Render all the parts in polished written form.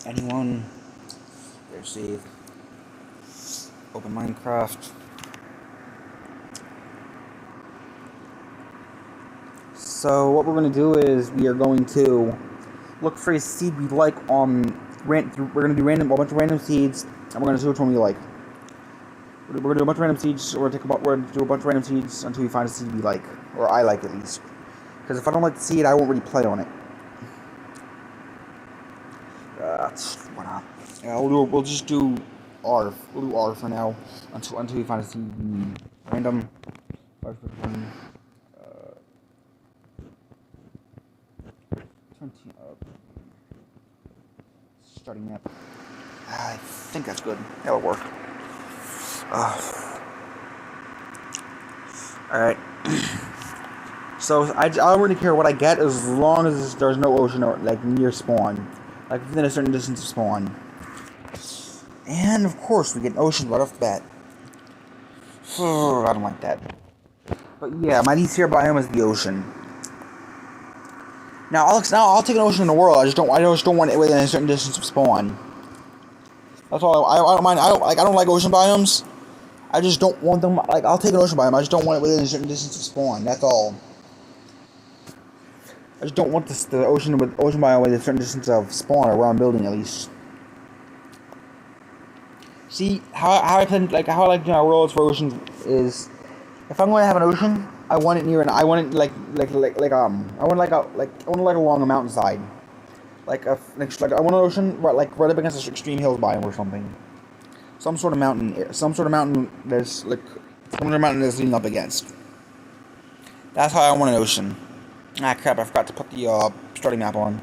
Anyone? There's save. Open Minecraft. So what we're gonna do is we are going to look for a seed we like on we're gonna do a bunch of random seeds, and we're gonna see which one we like. We're gonna do a bunch of random seeds. We're gonna do a bunch of random seeds until we find a seed we like, or I like at least. Because if I don't like the seed, I won't really play on it. Why not? Yeah, we'll just do R. We'll do R for now until we find a seed we need. Random. Starting map. I think that's good. That'll work. Alright. So I don't really care what I get as long as there's no ocean or like near spawn, like within a certain distance of spawn. And of course we get an ocean right off the bat. I don't like that. But yeah, my least favorite biome is the ocean. Now I'll take an ocean in the world. I just don't want it within a certain distance of spawn. That's all. I don't mind. I don't like ocean biomes. I just don't want them. Like, I'll take an ocean biome. I just don't want it within a certain distance of spawn. That's all. I just don't want the ocean biome within a certain distance of spawn, or where I'm building at least. See how I plan, like how I like my worlds for oceans is, if I'm going to have an ocean, I want it near I want it I want it along a mountainside. I want an ocean right up against an extreme hills biome or something. Some sort of mountain there's leaning up against. That's how I want an ocean. Ah crap, I forgot to put the starting map on.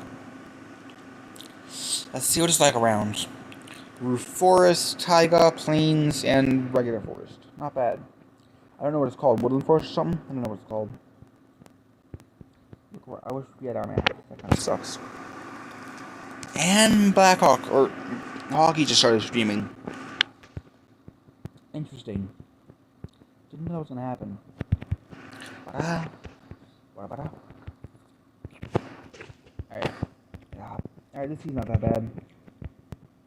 Let's see what it's like around. Roof forest, taiga, plains, and regular forest. Not bad. I don't know what it's called. Woodland forest or something? I don't know what it's called. I wish we had our map. That kind of sucks. And Blackhawk, or Hockey, just started streaming. Interesting. Didn't know that was gonna happen. Alright. Yeah. Alright, this season's not that bad.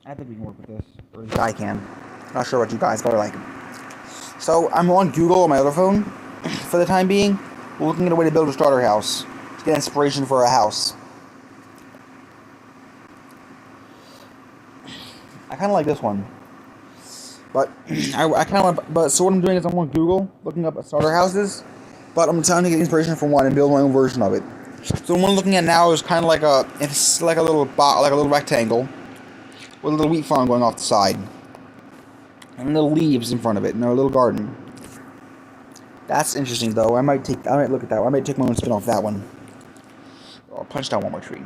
I think we can work with this. Or at least I can. Not sure about you guys, but I like it. So, I'm on Google on my other phone, for the time being, looking at a way to build a starter house. To get inspiration for a house. I kind of like this one. But, so what I'm doing is I'm on Google, looking up starter houses, but I'm trying to get inspiration for one and build my own version of it. So the one I'm looking at now is kind of like a little rectangle, with a little wheat farm going off the side. And little leaves in front of it, and a little garden. That's interesting, though. I might look at that one. I might take my own spin off that one. I'll punch down one more tree.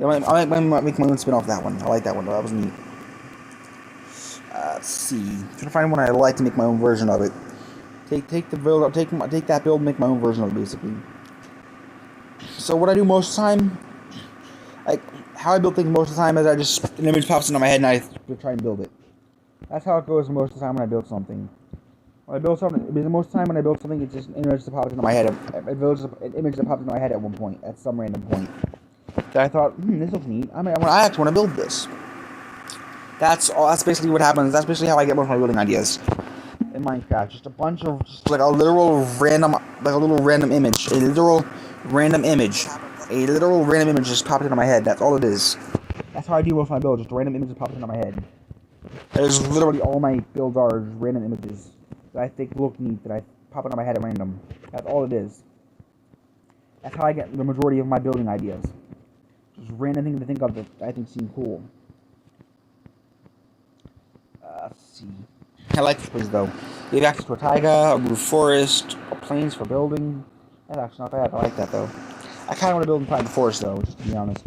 I might make my own spin off that one. I like that one, though. That was neat. Let's see. I'm trying to find one I like to make my own version of it. Take that build, and make my own version of it, basically. So what I do most of the time, like how I build things most of the time, is an image pops into my head and I try and build it. That's how it goes most of the time when I build something. Most of the time when I build something, it's just an image that pops into my head. An image that pops into my head at one point, at some random point. So I thought, this looks neat. I actually want to build this. That's basically what happens. That's basically how I get most of my building ideas in Minecraft. Just a bunch of, a little random image. A literal random image just popped into my head. That's all it is. That's how I do most of my builds. Just a random image that pops into my head. That is literally all my builds are, just random images that I think look neat, that I pop into my head at random. That's all it is. That's how I get the majority of my building ideas. Just random things to think of that I think seem cool. Let's see. I like this place though. You have access to a taiga, a roof forest, a plains for building. That's actually not bad. I like that though. I kind of want to build inside the forest though, just to be honest.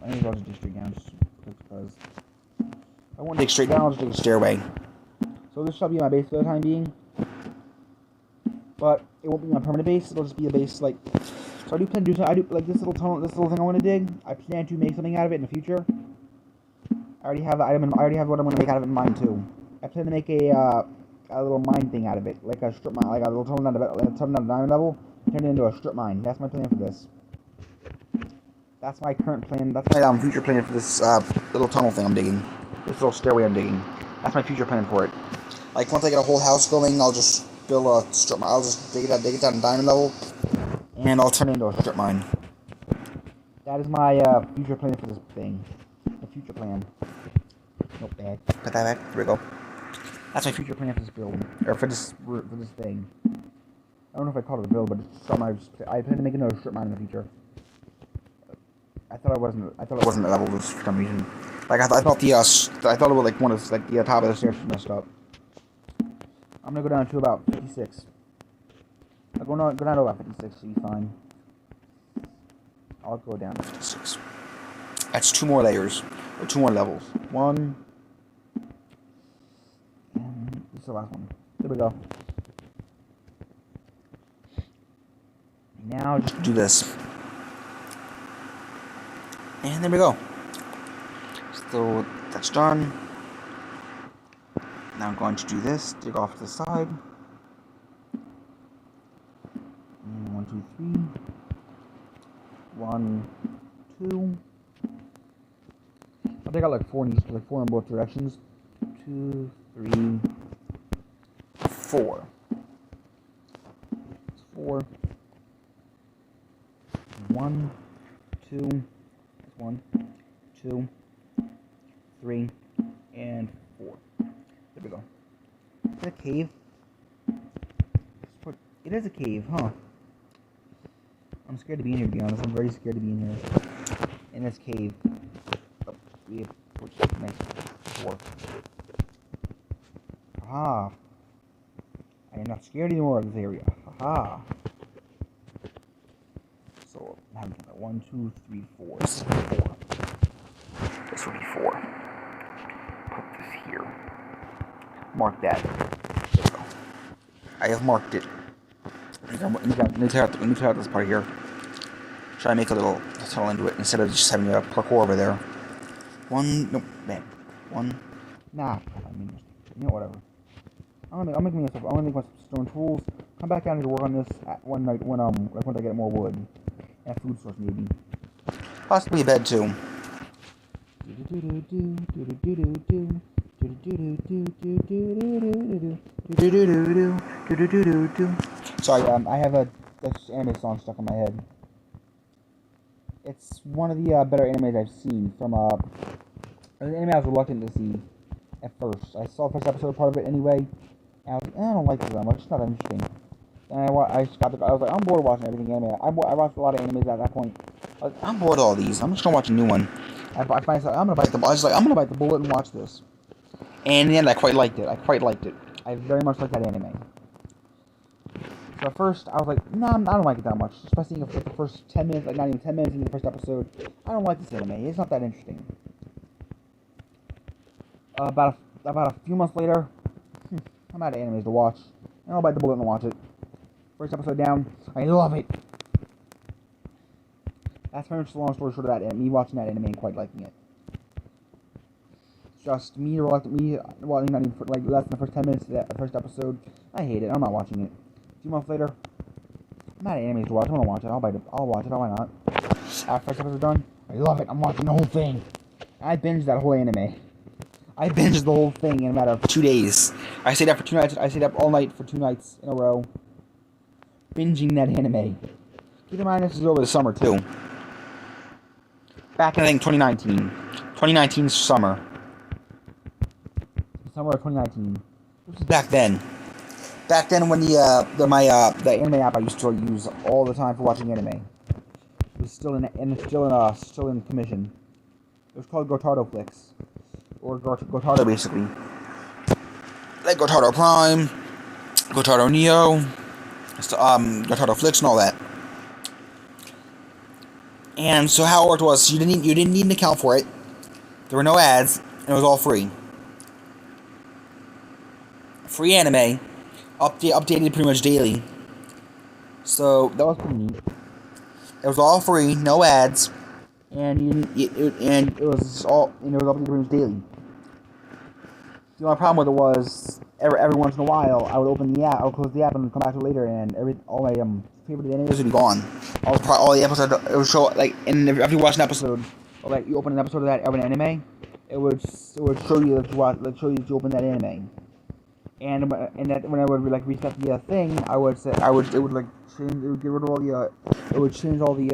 I think I'll just dig straight down, just because I want to dig straight down. I'll just dig a stairway. So this shall be my base for the time being, but it won't be my permanent base. It'll just be a base like. So I do plan to do something. I do like this little thing I want to dig. I plan to make something out of it in the future. I already have the item. I already have what I'm going to make out of it in mind too. I plan to make a little mine thing out of it, like a strip mine, like a little tunnel down to diamond level, turn it into a strip mine. That's my plan for this. That's my current plan. That's my future plan for this little tunnel thing I'm digging. This little stairway I'm digging. That's my future plan for it. Like once I get a whole house going, I'll just build a strip mine. I'll just dig it down to diamond level, and I'll turn it into a strip mine. That is my future plan for this thing. My future plan. Nope, bad. Put that back. Here we go. That's my future plan for this build, or for this thing. I don't know if I called it a build, but it's something I plan to make another strip mine in the future. I thought it wasn't a level for some reason. Like I thought it was like one of the top of the stairs messed up. I'm gonna go down to about 56. I'll go down to about 56, should be fine. I'll go down to 56. That's 2 more layers, or 2 more levels. 1, and this is the last one. There we go. Now just do this. And there we go. So that's done. Now I'm going to do this, dig off to the side. And 1, 2, 3. 1, 2. I think I like 4 in each, like 4 in both directions. 2, 3, 4. 4. 1, 2. 1, 2, 3, and 4. There we go. Is that a cave? It is a cave, huh? I'm scared to be in here, to be honest. I'm very scared to be in here. In this cave. Oh, we have nice 4. Aha! I am not scared anymore of this area. Haha! So, I'm having 1, 2, 3, 4. This is 4. This will be 4. Put this here. Mark that. There we go. I have marked it. Let me tear out this part here. Try to make a little tunnel into it instead of just having a parkour over there. 1, nope, bam. 1, nah, I mean, you know, whatever. I'm gonna make my stone tools. Come back down and work on this at one night when once I get more wood. And a food source maybe. Possibly a bed too. Sorry, I have this anime song stuck in my head. It's one of the better animes I've seen from an anime I was reluctant to see at first. I saw the first episode, part of it anyway, and I was like, I don't like this that much. It's not that interesting. And I was like, I'm bored watching everything anime. I watched a lot of animes at that point. I'm bored of all these. I'm just gonna watch a new one. I finally said, I'm gonna bite the bullet and watch this. And in the end, I quite liked it. I very much liked that anime. So at first, I was like, nah, I don't like it that much. Just by seeing the first 10 minutes, like not even 10 minutes into the first episode, I don't like this anime. It's not that interesting. About a few months later, I'm out of animes to watch. And I'll bite the bullet and watch it. First episode down, I love it. That's pretty much the long story short of that, me watching that anime and quite liking it. Just me wanting not even for like less than the first 10 minutes of that first episode. I hate it. I'm not watching it. A few months later, I'm out of animes to watch. I'm gonna watch it. I'll watch it. Why not? After first episode done, I love it. I'm watching the whole thing. I binged that whole anime. I binged the whole thing in a matter of 2 days. I stayed up for 2 nights. I stayed up all night for 2 nights in a row, binging that anime. Keep in mind this is over the summer too. Back in I think 2019. 2019's summer. Summer of 2019. This was back then. Back then when the anime app I used to use all the time for watching anime was still in commission. It was called Gotardo Flix. Or Gotardo basically. Like Gotardo Prime, Gotardo Neo, Gotardo Flix and all that. And so how it worked was you didn't need an account for it. There were no ads, and it was all free. Free anime, updated pretty much daily. So that was pretty neat. It was all free, no ads, and it was updated pretty much daily. The only problem with it was every once in a while, I would open the app, I would close the app and come back to it later, and all my favorite animes would be gone. All the episodes, it would show, like, and if you watch an episode, or like you open an episode of an anime, it would show you that you open that anime. And that when I would like reset the thing, it would get rid of all the it would change all the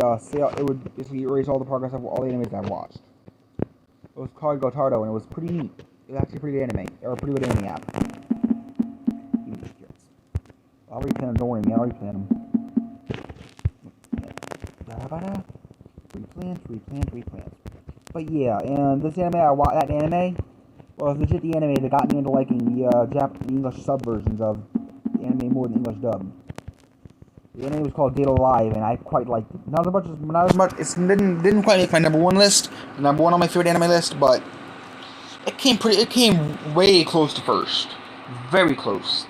it would basically erase all the progress of all the animes I've watched. It was called Gotardo, and it was pretty neat. It was actually a pretty good anime, or a pretty good anime app. I'll replay them, don't worry, man, I'll replay them. Replants. But yeah, and this anime, that anime, well, it's legit the anime that got me into liking the English subversions of the anime more than English dub. The anime was called Date Alive, and I quite liked it. Not as much. It didn't quite make my #1 list, #1 on my favorite anime list, but it came way close to first, very close.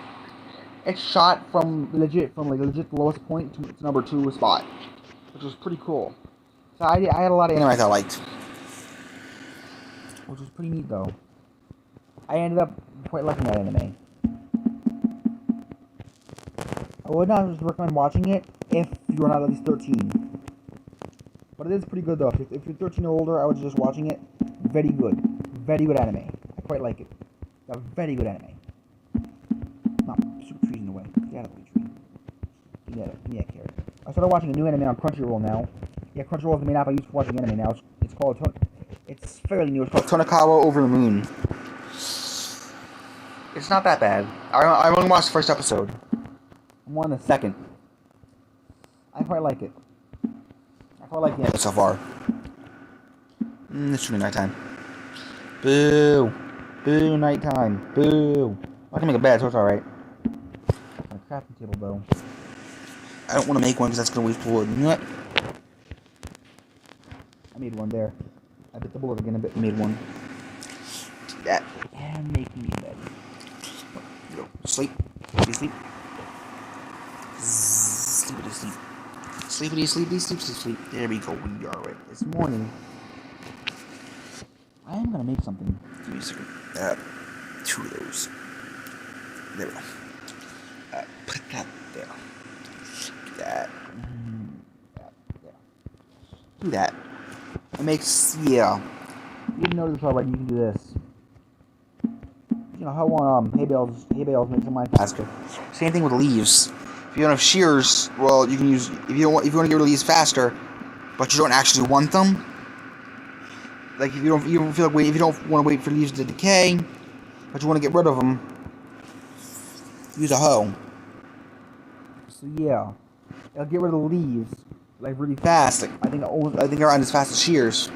It shot from legit the lowest point to its #2 spot, which was pretty cool. So I had a lot of anime I liked, which was pretty neat though. I ended up quite liking that anime. I would not recommend watching it if you are not at least 13. But it is pretty good though. If you're 13 or older, I would suggest watching it. Very good. Very good anime. I quite like it. A very good anime. Not super trees in the way. Get out of the tree. Give me that carrot. I started watching a new anime on Crunchyroll now. Yeah, Crunchyroll is the main app I use for watching anime now. It's fairly new. It's called Tonakawa Over the Moon. It's not that bad. I only watched the first episode. I'm on the second. I quite like it. I quite like the anime so far. It's really nighttime. Boo. Boo, nighttime. Boo. I can make a bed, so it's alright. My crafting table, though. I don't want to make one because that's going to waste wood. You know what? I made one there. I bit the bullet again a bit and made one. Do that. And make me a bed. Sleep. Sleep. Sleep. There we go. We are right. It's morning. I am gonna make something. Give me a second. 2 of those. There we go. Put that there. Do that. There. Do that. It makes, yeah. You didn't know this already. You can do this. You know how hay bales make some mine faster. Same thing with leaves. If you don't have shears, well, you can use if you want to get rid of leaves faster, but you don't actually want them. Like if you don't want to wait for leaves to decay, but you want to get rid of them, use a hoe. So yeah, it'll get rid of the leaves like really fast. Like, I think around as fast as shears,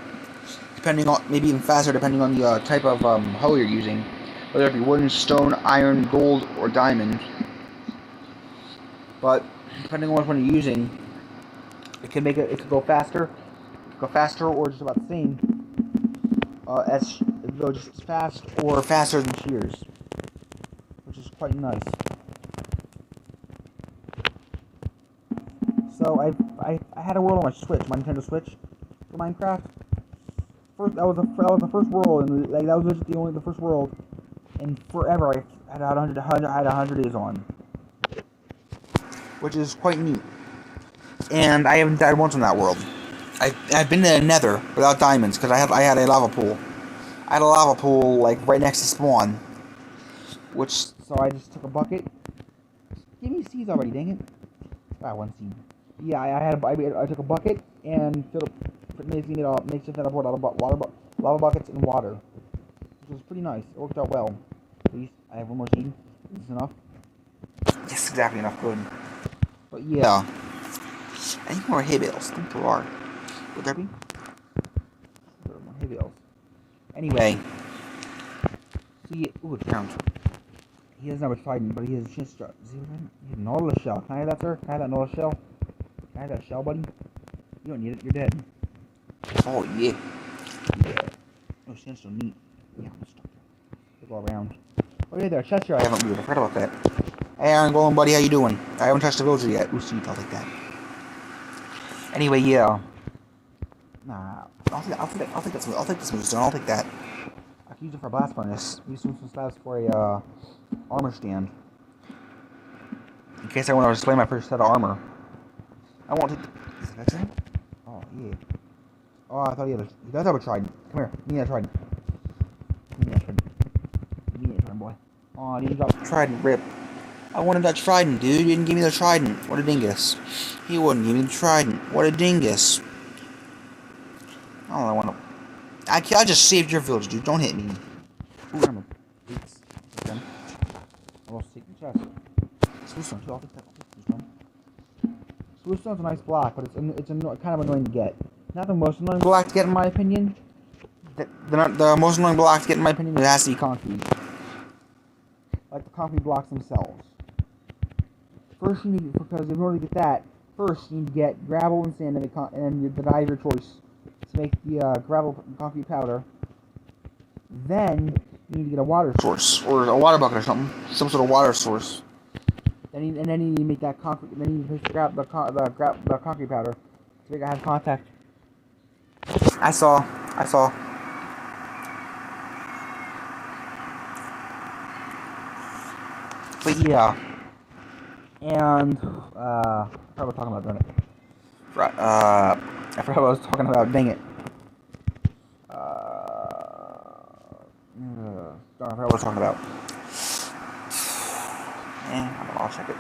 depending on maybe even faster depending on the type of hoe you're using. Whether it be wooden, stone, iron, gold, or diamond. But depending on which one you're using, it could go faster, or just about the same. It could go just as fast or faster than shears, which is quite nice. So I had a world on my Switch, my Nintendo Switch, for Minecraft. That was the first world, and like that was the first world. And forever, I had 100 days on, which is quite neat. And I haven't died once in that world. I've been to the Nether without diamonds because I had a lava pool. I had a lava pool like right next to spawn, so I just took a bucket. Give me seeds already, dang it! Ah, 1 seed. Yeah, I took a bucket and basically made a setup out of lava buckets and water, which was pretty nice. It worked out well. Please, I have 1 more seed. Is this enough? Yes, exactly enough. Good. But yeah. I need more hay bales. I think there are. Would there be? There are more hay bales. Anyway. See, ooh, it's round. He doesn't have a trident, but he has just he has a nautilus shell. Can I have that, sir? Can I have that nautilus shell? Can I have that shell, buddy? You don't need it. You're dead. Oh, yeah. Yeah. Oh, stand's so neat. Yeah, I'm stuck. All around. Oh yeah, there, chest here I haven't moved. I forgot about that. Hey, Aaron Golden buddy, how you doing? I haven't touched the villager yet. Ooh, sweet, I'll take that. Anyway, yeah. Nah, I'll take this movie stone. I'll take that. I can use it for a blast furnace. Use some slabs for a armor stand. In case I want to display my first set of armor. I want to... Is that it? Oh, yeah. Oh, I thought he does have a trident. Come here. Give me that trident. Give me that trident. Give me that trident, boy. Oh, he dropped the trident. Rip. I wanted that trident, dude. He didn't give me the trident. What a dingus. He wouldn't give me the trident. What a dingus. Oh, I want to... I just saved your village, dude. Don't hit me. Ooh, remember. Oops. Okay. Almost take the chest. Bluestone, too. I'll take that. Bluestone. Bluestone's a nice block, but it's kind of annoying to get. Not the most annoying block to get, in my opinion. The most annoying block to get, in my opinion, it has to be concrete. Like the concrete blocks themselves. First, you need, because in order to get that, first you need to get gravel and sand and the dye of your choice to make the gravel concrete powder. Then you need to get a water source or a water bucket or something, some sort of water source. And then you need to make that concrete. Then you need to push the concrete powder to make it have contact. I saw. But yeah, and I forgot what I was talking about, darn it. I forgot what I was talking about. Dang it. Darn, I forgot what I was talking about. I'll check it.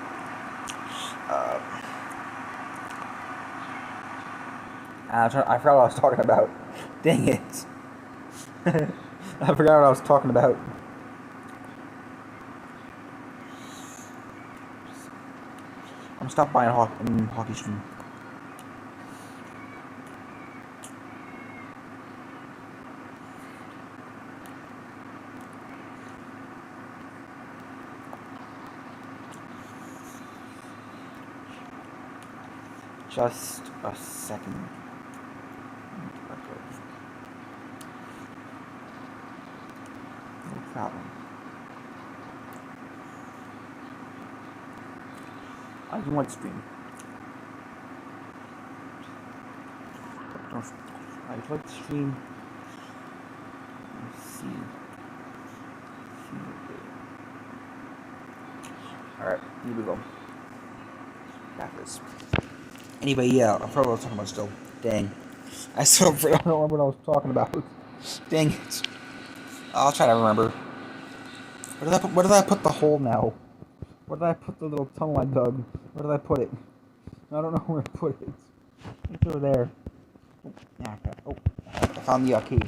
I forgot what I was talking about. Dang it. I forgot what I was talking about. I'm stopped by in Hockey Stream. Just a second. What's that one? I do want stream. I just like to stream. Let's see. Alright, here we go. Got this. Anyway, yeah, I forgot what I was talking about still. Dang. I still don't remember what I was talking about. Dang it. I'll try to remember. Where did I put the hole now? Where did I put the little tunnel I dug? Where did I put it? I don't know where I put it. It's over there. Oh, yeah, okay. Oh, I found the key.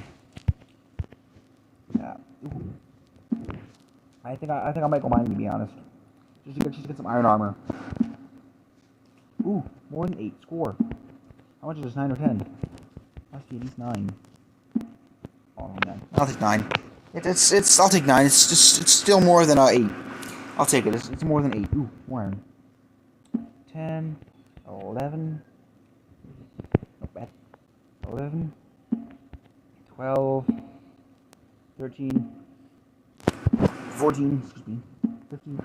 Yeah. Ooh. I think I might go mining, to be honest. Just to get some iron armor. Ooh, more than 8. Score. How much is this? 9 or 10? Must be at least 9. Oh man, I'll take 9. I'll take 9. It's still more than 8. I'll take it. It's more than 8. Ooh, more iron. 10, 11. Not bad. 11, 12, 13, 14. Excuse me. 15.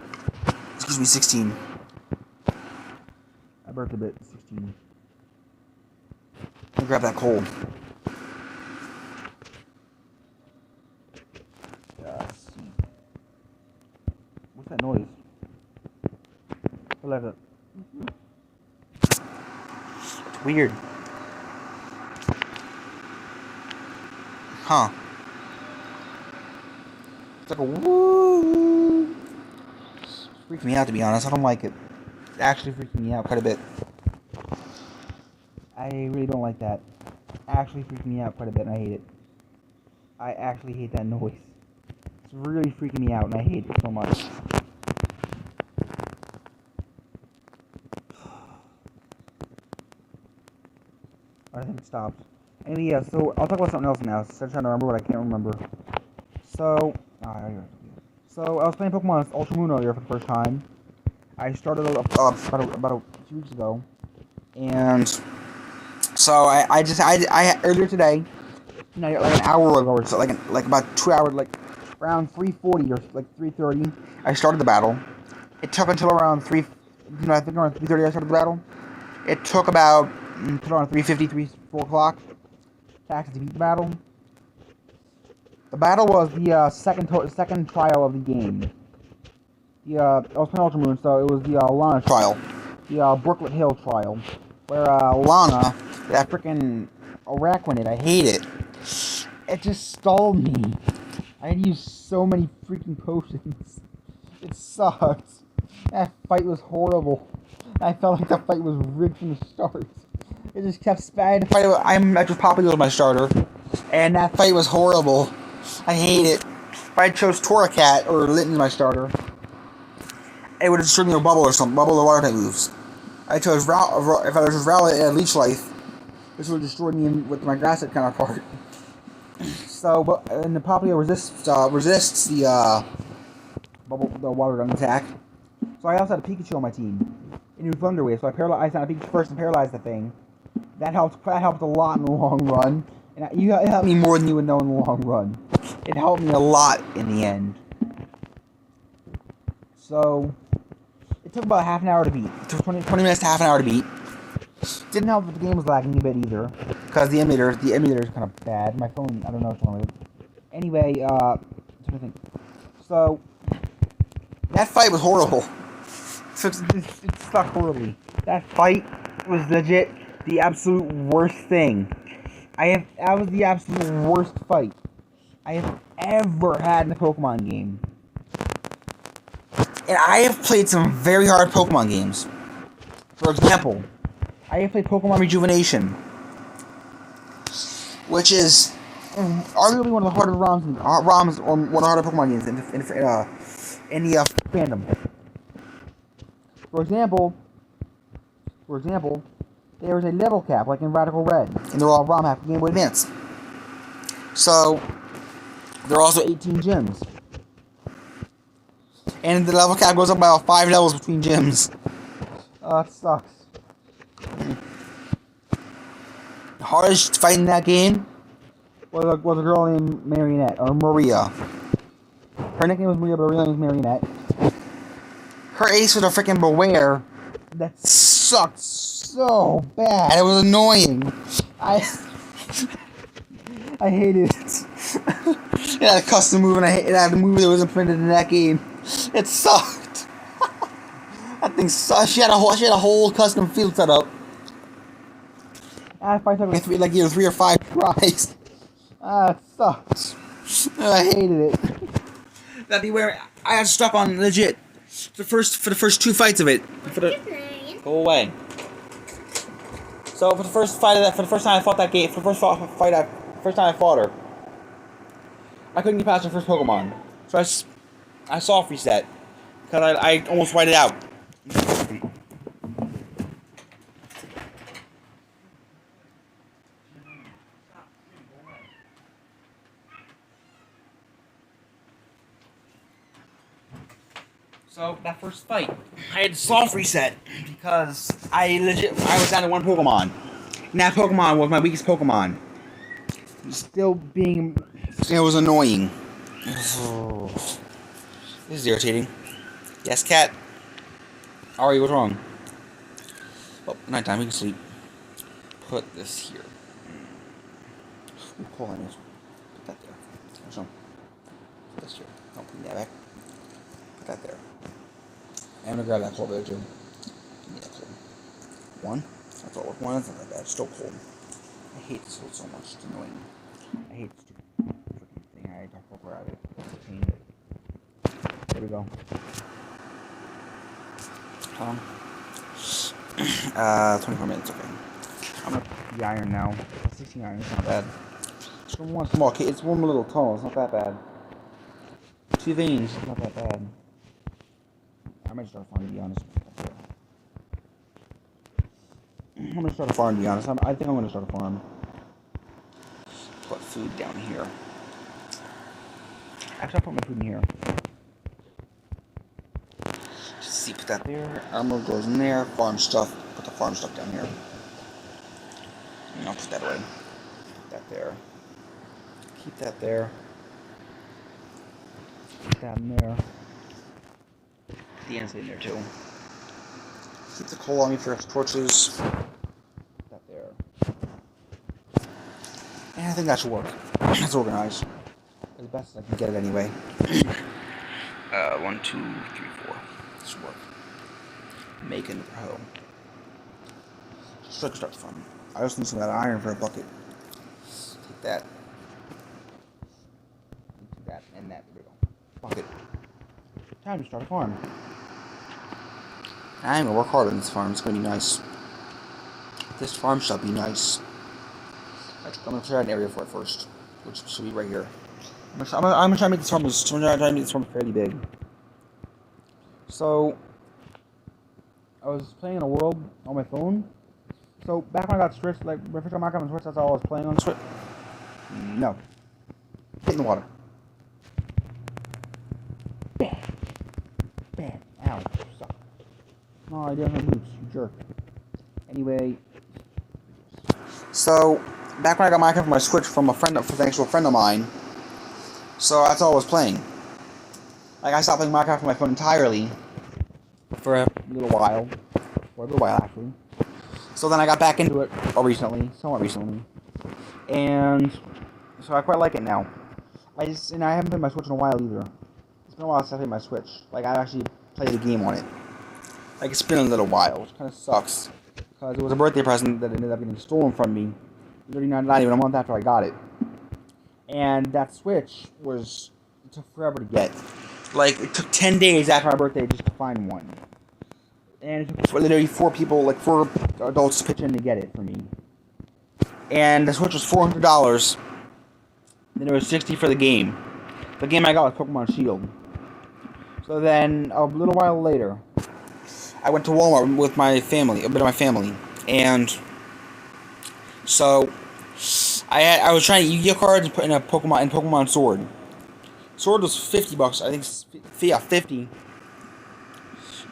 Excuse me. 16. I burped a bit. 16. I'll grab that coal. What's that noise? What is it? It's weird. Huh. It's like a woo. It's freaking me out, to be honest. I don't like it. It's actually freaking me out quite a bit. I really don't like that. It's actually freaking me out quite a bit, and I hate it. I actually hate that noise. It's really freaking me out, and I hate it so much. I think it stopped. Anyway, yeah, so I'll talk about something else now. So I'm trying to remember what I can't remember. So, I was playing Pokemon Ultra Moon earlier for the first time. I started about 2 weeks ago, and so I earlier today, like an hour ago or so, like about 2 hours, like around 3:40 or like 3:30, I started the battle. It took until around I think around 3:30 I started the battle. It took about until around 3:50, 4 o'clock to actually beat the battle. The battle was the second trial of the game. I was playing Ultra Moon, so it was the Lana trial, the Brooklet Hill trial, where Lana, that freaking Araquanid, I hate it. It just stalled me. I had to use so many freaking potions. It sucks. That fight was horrible. I felt like the fight was rigged from the start. It just kept spamming. I'm just popular with my starter, and that fight was horrible. I hate it. If I chose Torracat or Litten as my starter, it would have destroyed me with Bubble or something. Bubble or Water type moves. If I chose Rowlet and Leech Life, this would have destroyed me with my Grass type counterpart. So, and the Popular resists the Water Gun attack. So I also had a Pikachu on my team. It knew Thunder Wave, so I found a Pikachu first and paralyzed the thing. That helped a lot in the long run. And it helped me more than you would know in the long run. It helped me a lot in the end. So, it took about half an hour to beat. It took 20 minutes to half an hour to beat. Didn't help that the game was lagging a bit either. Because the emulator is kind of bad. My phone, I don't know what's wrong with it. Anyway, so, that fight was horrible. It stuck horribly. That fight was legit the absolute worst thing. That was the absolute worst fight I have ever had in a Pokemon game. And I have played some very hard Pokemon games. For example, I have played Pokemon Rejuvenation, which is arguably one of the harder ROMs or one of the harder Pokemon games in the fandom. For example, there is a level cap, like in Radical Red, and they're all ROM half Game Boy Advance. So, there are also 18 gyms. And the level cap goes up by about 5 levels between gyms. It sucks. The hardest fight in that game was a girl named Marionette, or Maria. Her nickname was Maria, but her real name was Marionette. Her ace was a freaking Beware that sucked so bad. It was annoying. I hated it. It had a custom move, and it had a move that was implemented in that game. It sucked. That thing sucked. She had a whole custom field set up. I fight like either 3 or 5 tries. It sucked. I hated it. That Beware, I got stuck on legit. For the first 2 fights of it. Go away. So for the first time I fought that game, first time I fought her, I couldn't get past her first Pokemon. So I soft reset because I almost whited out. So, that first fight, I had to soft reset, because I was down to 1 Pokemon. And that Pokemon was my weakest Pokemon. It was annoying. Oh, this is irritating. Yes, cat. Ari, what's wrong? Oh, nighttime, we can sleep. Put this here. Ooh, hold on, put that there. So, put this here. Oh, put that back. Put that there. I'm gonna grab that cold there too. Yeah, cold. 1. That's all. 1. That's not that bad. It's still cold. I hate this cold so much. It's annoying. I hate this stupid freaking thing. I don't fuck around it. It's a pain. There we go. 24 minutes. Okay. I'm gonna put the iron now. 16 iron. It's not bad. It's one small case. It's one little tunnel. It's not that bad. 2 veins. It's not that bad. I might start a farm, to be honest. I'm gonna start a farm, to be honest. I think I'm gonna start a farm. Put food down here. Actually, I'll put my food in here. Just see, put that there. Armor goes in there. Farm stuff. Put the farm stuff down here. And I'll put that away. Put that there. Keep that there. Put that in there. The end's in there too. Keep the coal on me for torches. Put that there. And I think that should work. That's organized. As best as I can get it anyway. 1, 2, 3, 4. This should work. Make another hoe. Start from. I just need some of that iron for a bucket. Take that. Do that and that. There we go. Bucket. Time to start a farm. I'm gonna work hard on this farm. It's gonna be nice. This farm shall be nice. I'm gonna try an area for it first, which should be right here. I'm gonna try to make this farm fairly big. So, I was playing in a world on my phone. So back when I got Switch, like my first time I got on Switch, that's all I was playing on Switch. No. Get in the water. Bam. Bam. Ow. You suck. No, I didn't have boots, you jerk. Anyway. So, back when I got Minecraft on my Switch from an actual friend of mine, so that's all I was playing. Like, I stopped playing Minecraft on my phone entirely for a little while. For a little while, actually. So then I got back into it somewhat recently. And so I quite like it now. I haven't played my Switch in a while either. It's been a while since I played my Switch. Like, I actually played a game on it. Like, it's been a little while, which kind of sucks. Because it was a birthday present that ended up getting stolen from me. Not even a month after I got it. And that Switch it took forever to get. Like, it took 10 days after my birthday just to find one. And it took literally 4 adults to pitch in to get it for me. And the Switch was $400. Then it was $60 for the game. The game I got was Pokemon Shield. So then, a little while later, I went to Walmart with my family, a bit of my family. And so, I was trying to Yu-Gi-Oh cards and put in Pokemon Sword. Sword was $50, I think, 50.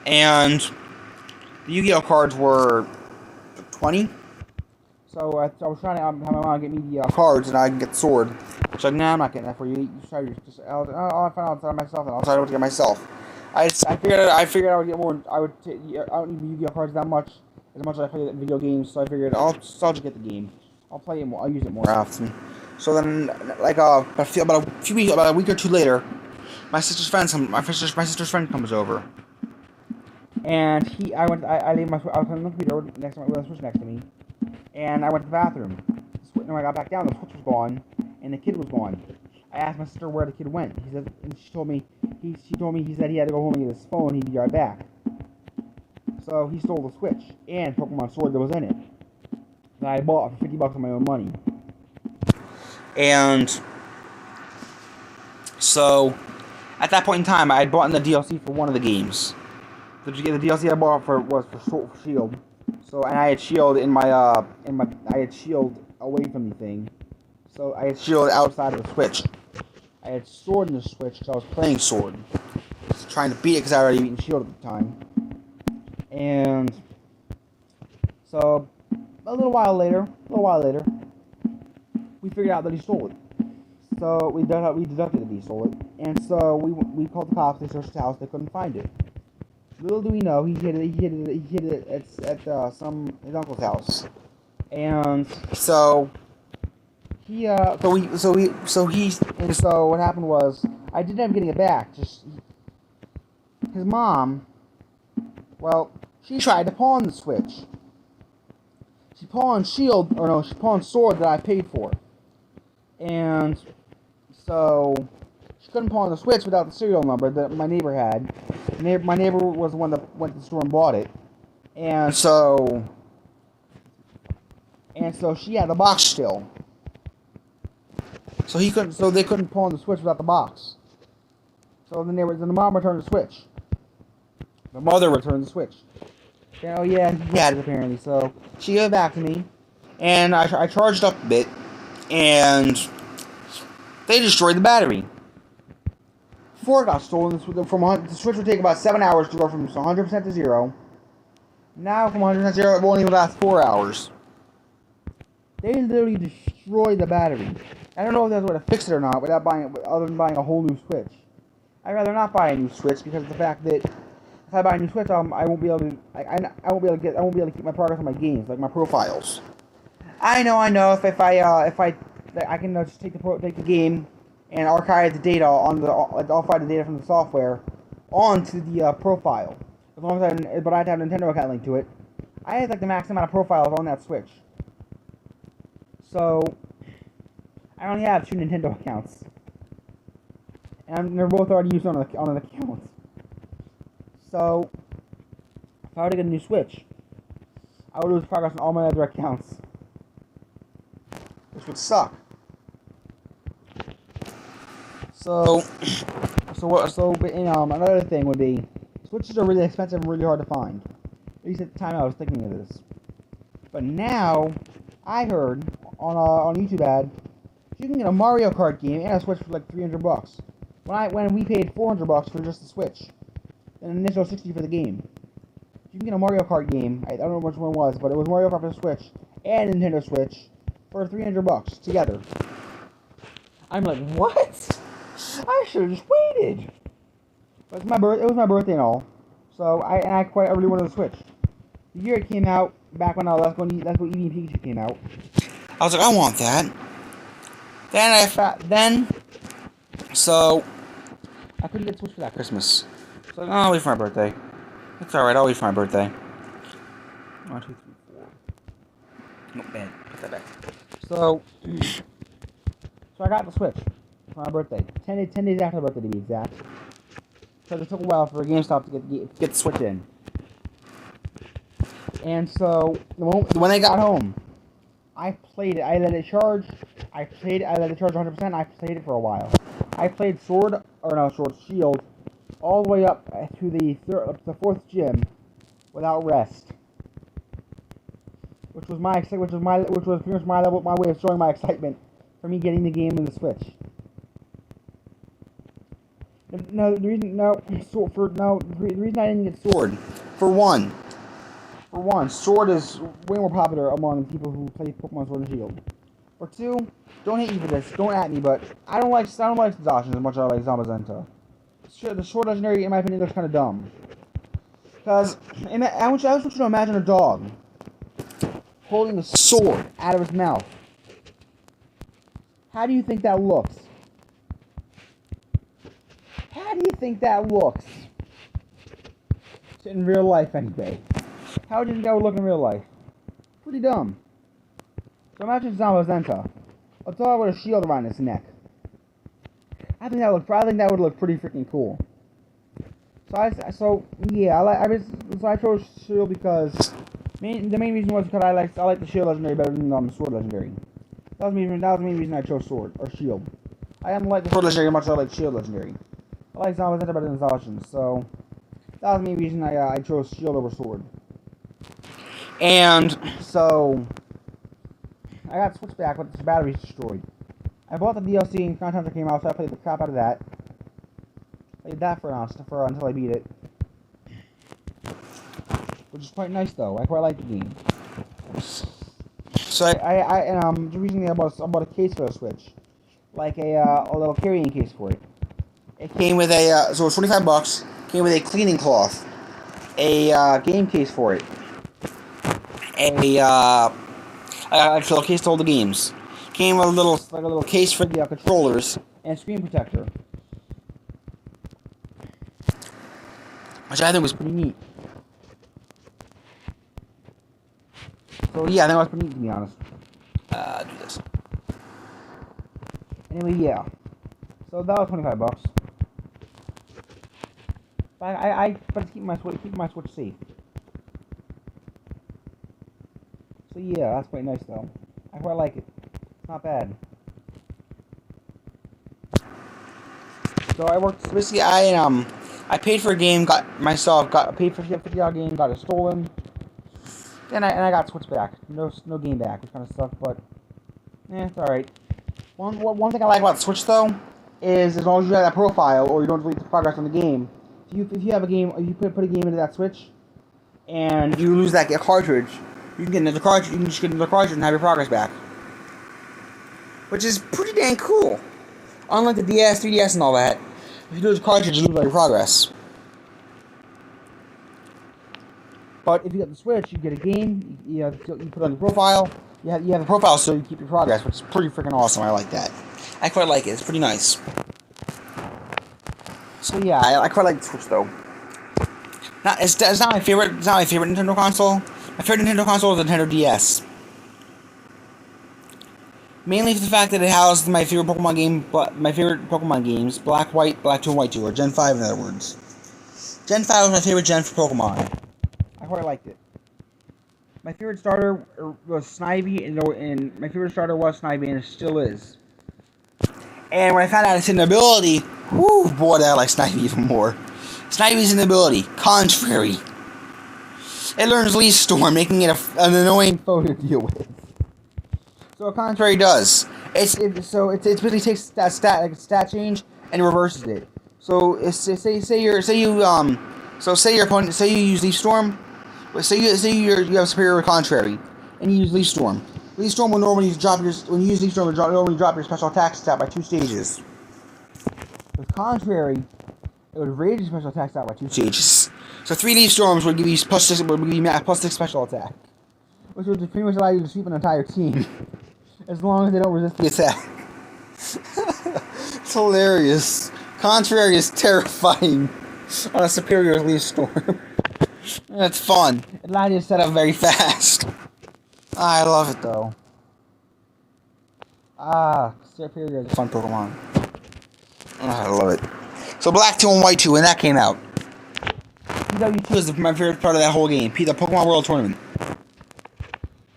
And the Yu-Gi-Oh cards were 20. So I was trying to have my mom get me the cards and I can get the sword. She's like, nah, I'm not getting that for you. You try I'll find out outside myself and I'll try to get myself. I figured I would get more. I don't need the Yu-Gi-Oh cards that much as I play video games. So I figured I'll just get the game. I'll play it more. I'll use it more often. So then, like about a week or two later, my sister's friend comes over. And I was on the computer with the Switch next to me, and I went to the bathroom. When I got back down, the Switch was gone, and the kid was gone. I asked my sister where the kid went. She told me he said he had to go home and get his phone. He'd be right back. So he stole the Switch and Pokemon Sword that was in it that I bought for $50 of my own money. And so at that point in time, I had bought in the DLC for one of the games. The DLC I bought was for Shield. So, and I had Shield I had Shield away from the thing. So I had Shield outside of the Switch. I had Sword in the Switch because I was playing Sword. I was trying to beat it because I already beaten Shield at the time. And so a little while later, we figured out that he stole it. So we deducted that he stole it. And so we called the cops. They searched the house. They couldn't find it. Little do we know, he hid it at his uncle's house, and so what happened was I didn't end up getting it back. Just his mom, well, she tried to pawn the Switch. She pawned Sword that I paid for, and so she couldn't pawn the Switch without the serial number that my neighbor had. My neighbor was the one that went to the store and bought it, and so she had the box still. So they couldn't pawn the Switch without the box. So then the mom returned the Switch. The mother returned the Switch. Oh yeah, he had it apparently. So she gave it back to me, and I charged up a bit, and they destroyed the battery. Before it got stolen, the Switch would take about 7 hours to go from 100% to 0. Now, from 100% to 0, it won't even last 4 hours. They literally destroyed the battery. I don't know if there's a way to fix it or not, other than buying a whole new Switch. I'd rather not buy a new Switch because of the fact that if I buy a new Switch, I won't be able to. I won't be able to keep my progress on my games, like my profiles. I know. If I can just take the game and archive the data I'll find the data from the software onto the profile. As long as but I had to have a Nintendo account linked to it. I had like the max amount of profiles on that Switch. So I only have 2 Nintendo accounts, and they're both already used on an account. So if I were to get a new Switch, I would lose progress on all my other accounts, which would suck. So another thing would be, Switches are really expensive and really hard to find. At least at the time I was thinking of this. But now, I heard on YouTube ad, you can get a Mario Kart game and a Switch for like $300. When we paid $400 for just the Switch, and an initial $60 for the game. You can get a Mario Kart game. I don't know which one it was, but it was Mario Kart for the Switch and Nintendo Switch for $300 together. I'm like, what? I should have just waited. But it was my birthday and all, so I really wanted the Switch. The year it came out, back when Let's Go Eevee and Pikachu came out, I was like, I want that. So I couldn't get the Switch for that Christmas. So I'll wait for my birthday. It's alright, I'll wait for my birthday. 1, 2, 3, 4. Nope, man, put that back. So I got the Switch for my birthday. 10 days after my birthday, to be exact. Because it took a while for GameStop to get the Switch in. And so, when I got home, I played it. I let it charge. I let it charge 100%. I played it for a while. I played Shield, all the way up to the 4th gym, without rest. Which was pretty much my way of showing my excitement for me getting the game in the Switch. The reason I didn't get Sword, for one, Sword is way more popular among people who play Pokemon Sword and Shield. For 2, don't hate me for this, don't at me, but I don't like Zacian as much as I like Zamazenta. The Sword Legendary, in my opinion, looks kind of dumb. Because I want you to imagine a dog holding a sword out of his mouth. How do you think that looks? How do you think that looks? In real life, anyway. How do you think that would look in real life? Pretty dumb. So imagine Zamazenta, a dog with a shield around its neck. I think that would look pretty freaking cool. I chose Shield because the main reason was because I like the Shield Legendary better than the Sword Legendary. That was the main reason I chose Sword or Shield. I didn't like the Sword Legendary as much as I like Shield Legendary. I like Zamazenta better than Zacian, so that was the main reason I chose Shield over Sword. And so I got Switch back with its battery destroyed. I bought the DLC and Crown Hunter came out, so I played the crap out of that. Played that for until I beat it, which is quite nice though. I quite like the game. So recently I bought a case for the Switch, like a little carrying case for it. It came with so it was $25. Came with a cleaning cloth, a game case for it, actual case to hold the games. Came with a little case for the controllers and screen protector, which I think was pretty neat. So yeah, I think it was pretty neat, to be honest. Do this. Anyway, yeah. So that was $25. But it's keeping my Switch safe. So yeah, that's quite nice though. I quite like it. It's not bad. So I worked. So basically, I paid for a game, paid for a $50 game, got it stolen. Then I got Switch back. No game back, which kind of sucked, but it's alright. One thing I like about the Switch though is as long as you have that profile or you don't delete the progress on the game. If you have a game, if you put a game into that Switch and you lose that cartridge, you can get another cartridge. You can just get another cartridge and have your progress back, which is pretty dang cool. Unlike the DS, 3DS, and all that, if you lose a cartridge, you lose all your progress. But if you get the Switch, you get a game. You put it on the profile. You have a profile, so you keep your progress, which is pretty freaking awesome. I like that. I quite like it. It's pretty nice. So yeah, I quite like the Switch though. It's not my favorite. It's not my favorite Nintendo console. My favorite Nintendo console is the Nintendo DS. Mainly for the fact that it houses my favorite Pokemon games, Black 2, and White 2, or Gen 5 in other words. Gen 5 was my favorite gen for Pokemon. I quite liked it. My favorite starter was Snivy, and my favorite starter was Snivy, and it still is. And when I found out its ability, whoo, boy, I like Snivy even more. Snivy's ability, Contrary. It learns Leaf Storm, making it an annoying foe to deal with. So what Contrary does, it basically takes that stat change and reverses it. So say you use Leaf Storm, say you have superior Contrary, and you use Leaf Storm. Leaf Storm will normally drop your special attack stat by 2 stages. With Contrary, it would raise your special attack stat by 2 stages. So 3 Leaf Storms would give you plus 6 special attack, which would pretty much allow you to sweep an entire team, as long as they don't resist the attack. It's hilarious. Contrary is terrifying on a superior Leaf Storm. It's fun. It allows you to set up very fast. I love it though. Superior is a fun Pokemon. I love it. So Black 2 and White 2, when that came out. PW2 is my favorite part of that whole game. The Pokemon World Tournament.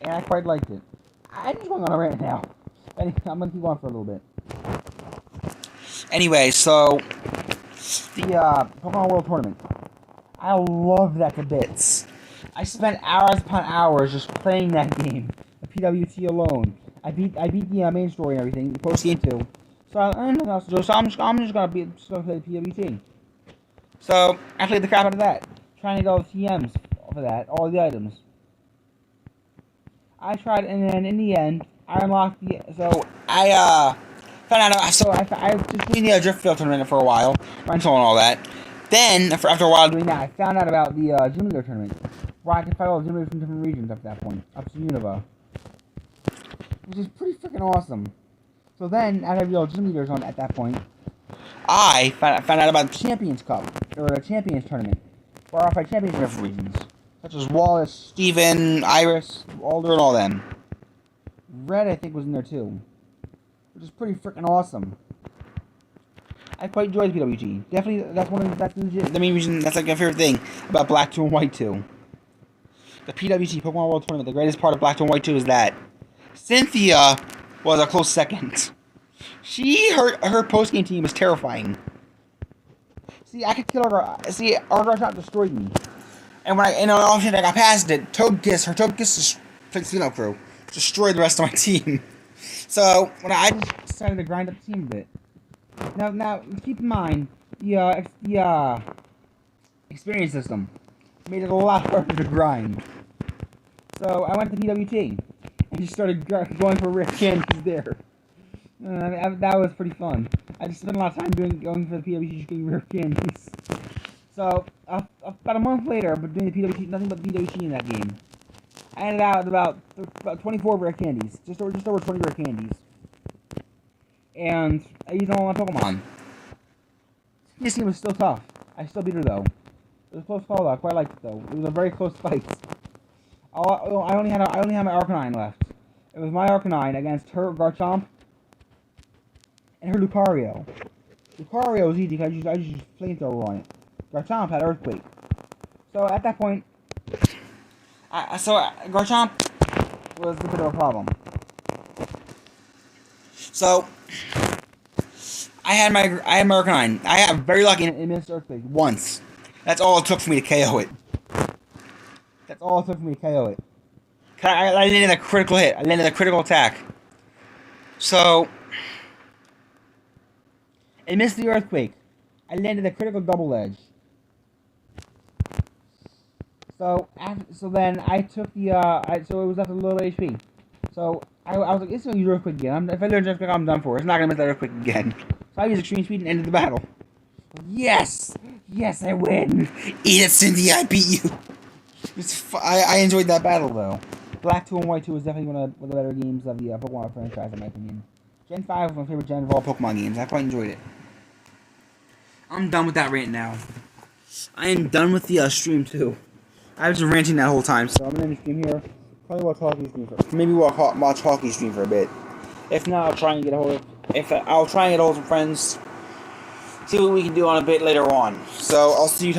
And I quite liked it. I'm just going on a rant now. I'm going to keep on for a little bit. Anyway, so the Pokemon World Tournament. I love that to bits. I spent hours upon hours just playing that game. The PWT alone. I beat the main story and everything, the post game too. So I'm just gonna play the PWT. So I played the crap out of that, trying to get all the TMs for that, all the items. I tried, and then in the end, I unlocked the. So I found out. So I just doing the Driftfield tournament for a while, rental and all that. Then after a while doing that, I found out about the Gym Leader tournament, where I could fight all the gym leaders from different regions at that point, up to Unova, which is pretty freaking awesome. So then, after having all the gym leaders on at that point, I found out about the Champions Cup, or the Champions Tournament, where I fight champions from different regions, such as Wallace, Steven, Iris, Alder, and all them. Red, I think, was in there too, which is pretty freaking awesome. I quite enjoyed PWG. Definitely, that's the main reason, that's like my favorite thing about Black 2 and White 2. The PWG, Pokemon World Tournament, the greatest part of Black 2 and White 2 is that Cynthia was a close second. Her post-game team was terrifying. See, I could kill her. See, our Garchomp destroyed me. And when I got past it, her Togekiss crew destroyed the rest of my team. So, when I just decided to grind up the team a bit. Now, keep in mind, the experience system made it a lot harder to grind. So, I went to PWT, and just started going for rare candies there. That was pretty fun. I just spent a lot of time going for the PWT, just getting rare candies. So, about a month later, but doing the PWT, nothing but the PWT in that game, I ended out with about 24 rare candies, just over 20 rare candies. And I used all my Pokemon. This game was still tough. I still beat her though. It was a close call though. I quite liked it though. It was a very close fight. I only had my Arcanine left. It was my Arcanine against her Garchomp and her Lucario. Lucario was easy because I just used Flamethrower on it. Garchomp had Earthquake. So at that point, Garchomp was a bit of a problem. So I had my Arcanine. I got very lucky and missed Earthquake once. That's all it took for me to KO it. I landed a critical hit. I landed a critical attack. So it missed the Earthquake. I landed a critical double edge. So then I took the so it was after low HP. So I was like, it's gonna use Earthquake again. If I learn Earthquake, I'm done for. It's not gonna miss that Earthquake again. So I used Extreme Speed and ended the battle. Yes, I win. Eat it, Cynthia. I beat you. I enjoyed that battle though. Black 2 and White 2 was definitely one of the better games of the Pokemon franchise, in my opinion. Gen 5 was my favorite gen of all Pokemon games. I quite enjoyed it. I'm done with that rant now. I am done with the stream too. I was ranting that whole time, so I'm gonna end the stream here. Probably watch hockey stream for maybe watch hockey stream for a bit. If not, I'll try and get a hold of. I'll try and get a hold of some friends. See what we can do on a bit later on. So I'll see you time.